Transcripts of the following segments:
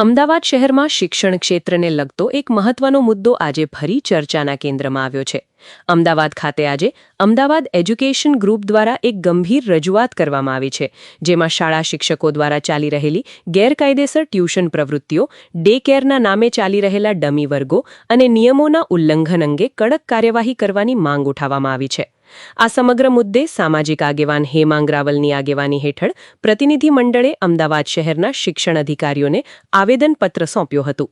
અમદાવાદ શહેરમાં શિક્ષણ ક્ષેત્રને લગતો એક મહત્વનો મુદ્દો આજે ફરી ચર્ચાના કેન્દ્રમાં આવ્યો છે। અમદાવાદ ખાતે આજે અમદાવાદ એજ્યુકેશન ગ્રુપ દ્વારા એક ગંભીર રજૂઆત કરવામાં આવી છે, જેમાં શાળા શિક્ષકો દ્વારા ચાલી રહેલી ગેરકાયદેસર ટ્યુશન પ્રવૃત્તિઓ, ડે કેરના નામે ચાલી રહેલા ડમી વર્ગો અને નિયમોના ઉલ્લંઘન અંગે કડક કાર્યવાહી કરવાની માંગ ઉઠાવવામાં આવી છે। આ સમગ્ર મુદ્દે સામાજિક આગેવાન હેમાંગ રાવલની આગેવાની હેઠળ પ્રતિનિધિ મંડળે અમદાવાદ શહેરના શિક્ષણ અધિકારીઓને આવેદનપત્ર સોંપ્યું હતું।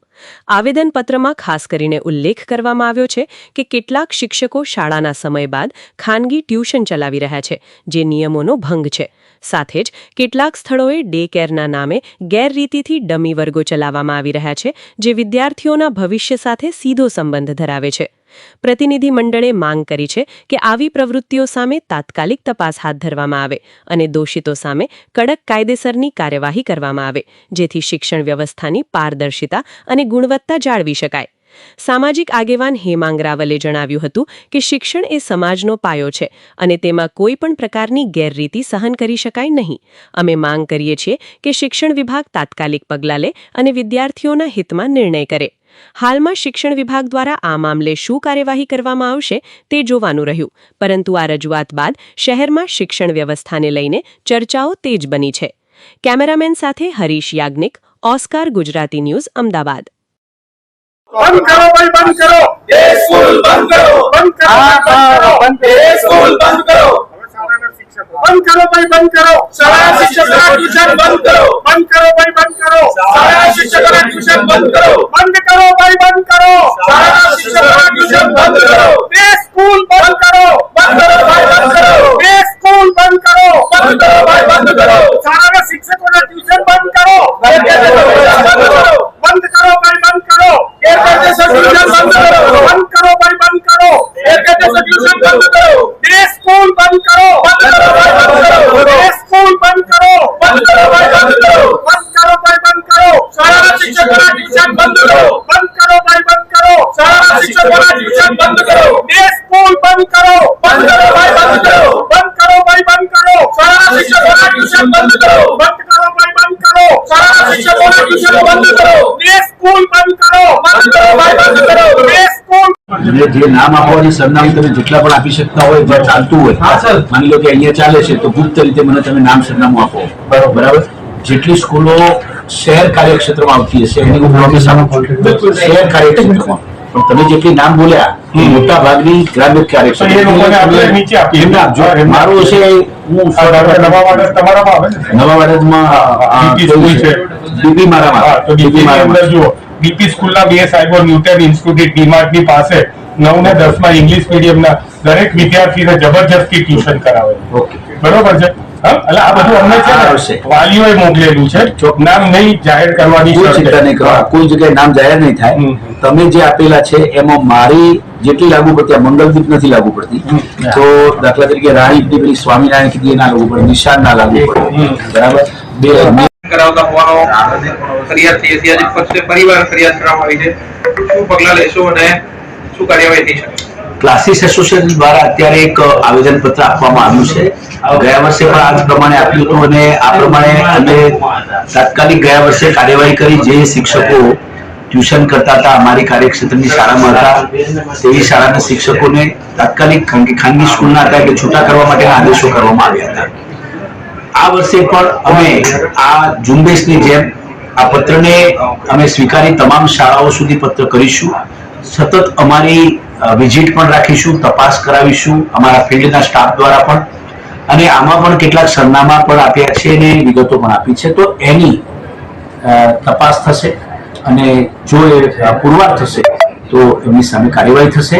આવેદનપત્રમાં ખાસ કરીને ઉલ્લેખ કરવામાં આવ્યો છે કે કેટલાક શિક્ષકો શાળાના સમય બાદ ખાનગી ટ્યુશન ચલાવી રહ્યા છે, જે નિયમોનો ભંગ છે। સાથે જ કેટલાક સ્થળોએ ડે કેરના નામે ગેરરીતિથી ડમી વર્ગો ચલાવવામાં આવી રહ્યા છે, જે વિદ્યાર્થીઓના ભવિષ્ય સાથે સીધો સંબંધ ધરાવે છે। પ્રતિનિધિ મંડળે માંગ કરી છે કે આવી પ્રવૃત્તિઓ સામે તાત્કાલિક તપાસ હાથ ધરવામાં આવે અને દોષિતો સામે કડક કાયદેસરની કાર્યવાહી કરવામાં આવે, જેથી શિક્ષણ વ્યવસ્થાની પારદર્શિતા અને ગુણવત્તા જાળવી શકાય। સામાજિક આગેવાન હેમાંગ રાવલે જણાવ્યું હતું કે શિક્ષણ એ સમાજનો પાયો છે અને તેમાં કોઈ પણ પ્રકારની ગેરરીતિ સહન કરી શકાય નહીં। અમે માંગ કરીએ છીએ કે શિક્ષણ વિભાગ તાત્કાલિક પગલાં લે અને વિદ્યાર્થીઓના હિતમાં નિર્ણય કરે। હાલમાં શિક્ષણ વિભાગ દ્વારા આ મામલે શું કાર્યવાહી કરવામાં આવશે તે જોવાનું રહ્યું, પરંતુ આ રજૂઆત બાદ શહેરમાં શિક્ષણ વ્યવસ્થાને લઈને ચર્ચાઓ તેજ બની છે। કેમેરામેન સાથે હરીશ યાજ્ઞિક, ઓસ્કાર ગુજરાતી ન્યૂઝ, અમદાવાદ। बंद करो भाई, बंद करो ये स्कूल, बंद करो, बंद करो, बंद ये स्कूल, बंद करो, बंद करो भाई, बंद करो शाला शिक्षक ट्यूशन, बंद करो, बंद करो भाई, बंद करो शाला शिक्षक ट्यूशन, बंद करो, बंद करो भाई, बंद करो शाला शिक्षक ट्यूशन, बंद करो, ये स्कूल बंद करो, बंद करो भाई, बंद करो ये स्कूल, बंद करो, बंद करो भाई, बंद करो शाला शिक्षकों का ट्यूशन, बंद करो, बंद करो भाई, बंद करो ये ट्यूशन, बंद करो, बंद करो भाई, बंद करो ये ट्यूशन, बंद करो, ये स्कूल बंद करो, बंद करो भाई, बंद करो ये स्कूल, बंद करो, बंद करो भाई, बंद करो, बंद करो भाई, बंद करो शाला शिक्षकों का ट्यूशन, बंद करो, बंद करो भाई, बंद करो शाला शिक्षकों का ट्यूशन, बंद करो, ये स्कूल बंद करो, बंद करो भाई, बंद करो, बंद करो भाई, बंद करो शाला शिक्षकों का ट्यूशन, बंद करो, बंद करो भाई, बंद करो शाला शिक्षकों का ट्यूशन, बंद करो, ये स्कूल बंद करो, बंद करो भाई, बंद करो ये स्कूल। જે નામ આપવાની સરનામું તમે જેટલા પણ આપી શકતા હોય, જે ચાલતું હોય, માની લો કે અહીંયા ચાલે છે તો ગુપ્ત રીતે મને તમે નામ સરનામું આપો, બરાબર। જેટલી સ્કૂલો શહેર કાર્યક્ષેત્રમાં આવતી હશે એની હું પ્રોમિસ આપું છું, શહેર કાર્યક્ષેત્રમાં પણ તમે જેટલી નામ બોલ્યા એ મોટા ભાગની ગ્રામ્ય કાર્યક્ષેત્ર મારું હશે। હું નવા વાડદમાં બીપી મારામાં બીપી સ્કૂલના બે સાહેબો ન્યૂટન ઇન્સ્ટિટ્યૂટ ડીમાર્ટની પાસે 9 ને 10 માં ઇંગ્લિશ મીડિયમના દરેક વિદ્યાર્થીને જબરજસ્તી ટ્યુશન કરાવે, બરોબર છે। એટલે આ બધું અમને છે વાલીઓએ મોકલેલું છે, નામ નહીં જાહેર કરવાની ચિંતા નહીં કરવા, કોઈ જગ્યાએ નામ જાહેર નહીં થાય। તમે જે આપેલા છે એમાં મારી જેટલી લાગુ પડતી, આ મંગલદીપ નથી લાગુ પડતી, તો દાખલા તરીકે રાણીપની પેલી સ્વામિનારાયણ કીધી ના લાગુ પડે, નિશાન ના લાગુ પડે, બરાબર। બે કરાવતા હોવાનો ફરિયાદ થઈ હતી, આજે ફક્ત પરિવાર ફરિયાદ કરવામાં આવી છે, શું પગલાં લેશો અને શું કાર્યવાહી થઈ શકે? ક્લાસીસ એસોસિએશન દ્વારા અત્યારે એક આવેદનપત્ર આપવામાં આવ્યું છે। ગયા વર્ષે પણ આ જ પ્રમાણે આપ્યું હતું અને આ પ્રમાણે અમે તાત્કાલિક ગયા વર્ષે કાર્યવાહી કરી। જે શિક્ષકો ટ્યુશન કરતા હતા અમારી કાર્યક્ષેત્રની શાળામાં હતા તેવી શાળાના શિક્ષકોને તાત્કાલિક ખાનગી સ્કૂલના હતા એટલે છૂટા કરવા માટેના આદેશો કરવામાં આવ્યા હતા। આ વર્ષે પણ અમે આ ઝુંબેશની જેમ આ પત્રને અમે સ્વીકારી તમામ શાળાઓ સુધી પત્ર કરીશું। સતત અમારી વિઝિટ પણ રાખીશું, તપાસ કરાવીશું અમારા ફિલ્ડના સ્ટાફ દ્વારા પણ, અને આમાં પણ કેટલાક સરનામા પણ આપ્યા છે અને વિગતો પણ આપી છે, તો એની તપાસ થશે અને જો એ પુરવાર થશે તો એમની સામે કાર્યવાહી થશે।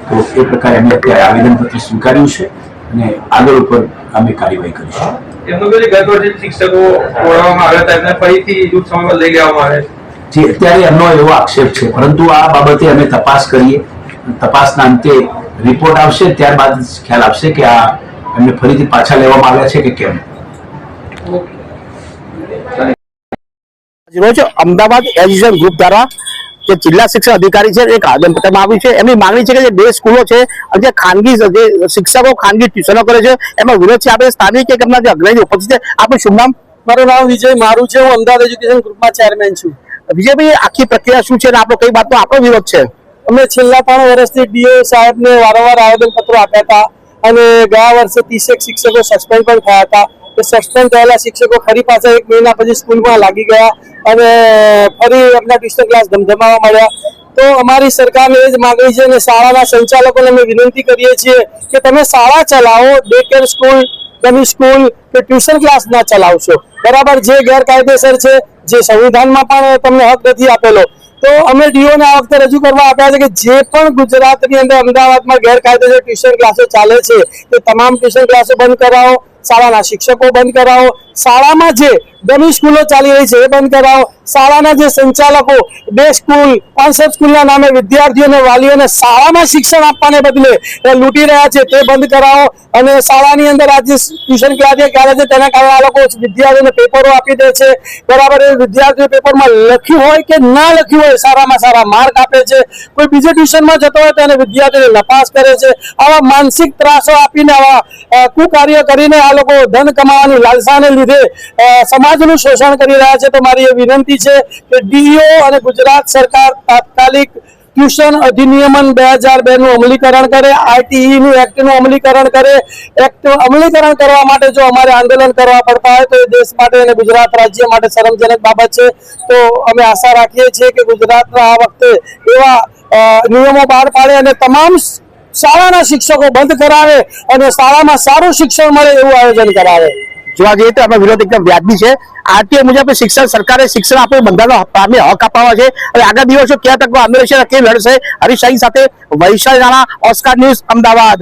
તો એ પ્રકારે અમે અત્યારે આવેદનપત્ર સ્વીકાર્યું છે અને આગળ ઉપર અમે કાર્યવાહી કરીશું। એમનું જે ગત વર્ષે શિક્ષકો ઓળખવામાં આવ્યા હતા એમને ફરીથી જૂથ સમયમાં લઈ લેવામાં આવે છે, અત્યારે એમનો એવો આક્ષેપ છે, પરંતુ આ બાબતે અમે તપાસ કરીએ, તપાસના અંતે રિપોર્ટ આવશે ત્યારબાદ ખ્યાલ આવશે કે આ એમને ફરીથી પાછા લેવામાં આવ્યા છે કે કેમ। રોજ અમદાવાદ એજ્યુકેશન ગ્રુપ દ્વારા જે જિલ્લા શિક્ષણ અધિકારી છે એક આવેદનપત્રમાં આવ્યું છે। એમની માંગણી છે કે જે 2 સ્કૂલો છે અને જે ખાનગી જે શિક્ષકો ખાનગી ટ્યુશનો કરે છે એમાં વિરોધ છે। આપણે સ્થાનિક એક એમના જે અગ્રણી ઉપસ્થિત છે, આપણે શું નામ? મારું નામ વિજય મારું છે, હું અમદાવાદ એજ્યુકેશન ગ્રુપમાં ચેરમેન છું। વિજયભાઈ, આખી પ્રક્રિયા શું છે અને આપણો કઈ વાતનો આપણો વિરોધ છે? અમે છેલ્લા 3 વર્ષથી ડીઓ સાહેબને વારંવાર આવેદનપત્રો આપ્યા હતા અને ગયા વર્ષે 30 શિક્ષકો સસ્પેન્ડ પણ થયા હતા. એ સસ્પેન્ડ થયેલા શિક્ષકો ફરી પાછા 1 મહિના પછી સ્કૂલમાં લાગી ગયા અને ફરી એમના ટ્યુશન ક્લાસ ધમધમાવા મળ્યા. તો અમારી સરકારને એ જ માંગણી છે અને શાળાના સંચાલકોને અમે વિનંતી કરીએ છીએ કે તમે શાળા ચલાવો, day care school, dummy school કે ટ્યુશન ક્લાસ ના ચલાવશો. બરાબર, જે ગેરકાયદેસર છે, જે સંવિધાનમાં પણ તમને હક નથી આપેલો. તો અમે ડીઓને આ વખતે રજૂ કરવા આપ્યા છે કે જે પણ ગુજરાતની અંદર અમદાવાદમાં ગેરકાયદેસર ટ્યુશન ક્લાસો ચાલે છે તે તમામ ટ્યુશન ક્લાસો બંધ કરાવો, શાળાના શિક્ષકો બંધ કરાવો, શાળામાં જે ડમી સ્કૂલો ચાલી રહી છે એ બંધ કરાવો, શાળાના જે સંચાલકો ડે સ્કૂલ, કોન્સેપ્ટ સ્કૂલના નામે વિદ્યાર્થીઓને, વાલીઓને શાળામાં શિક્ષણ આપવાને બદલે લૂંટી રહ્યા છે તે બંધ કરાવો. અને શાળાની અંદર આજે ટ્યુશન ક્લાસ ચાલે છે તેના કારણે આ લોકો વિદ્યાર્થીઓને પેપરો આપી દે છે. બરાબર, એ વિદ્યાર્થીઓ પેપરમાં લખ્યું હોય કે ના લખ્યું હોય સારામાં સારા માર્ક આપે છે. કોઈ બીજે ટ્યુશનમાં જતો હોય તો એને વિદ્યાર્થીઓને નપાસ કરે છે. આવા માનસિક ત્રાસો આપીને, આવા કુકાર્ય કરીને આ લોકો ધન કમાવાની લાલસાને લીધે સમાજનું શોષણ કરી રહ્યા છે. તો મારી એ વિનંતી છે કે ડીઓ અને ગુજરાત સરકાર તાત્કાલિક ટ્યુશન અધિનિયમન 2002 નું અમલીકરણ કરે, આરટીઈ નું એક્ટ નું અમલીકરણ કરે. એક્ટ અમલીકરણ કરવા માટે જો અમારે આંદોલન કરવા પડતા હોય તો એ દેશ માટે અને ગુજરાત રાજ્ય માટે શરમજનક બાબત છે. તો અમે આશા રાખીએ છીએ કે ગુજરાતના આ વખતે એવા નિયમો બહાર પાડે અને તમામ શાળાના શિક્ષકો બંધ કરાવે અને શાળામાં સારું શિક્ષણ મળે એવું આયોજન કરાવે. જોવા જઈએ તો આપણો વિરોધ એકદમ વ્યાજબી છે. આરટીઆઈ મુજબ શિક્ષણ સરકારે શિક્ષણ આપવું બંધારણનો હક આપવા છે અને આગળ દિવસો ક્યાં તક આંદોલન કે લડશે. હરીશ શાહી સાથે વૈશાલી રાણા, ઓસ્કાર ન્યૂઝ, અમદાવાદ.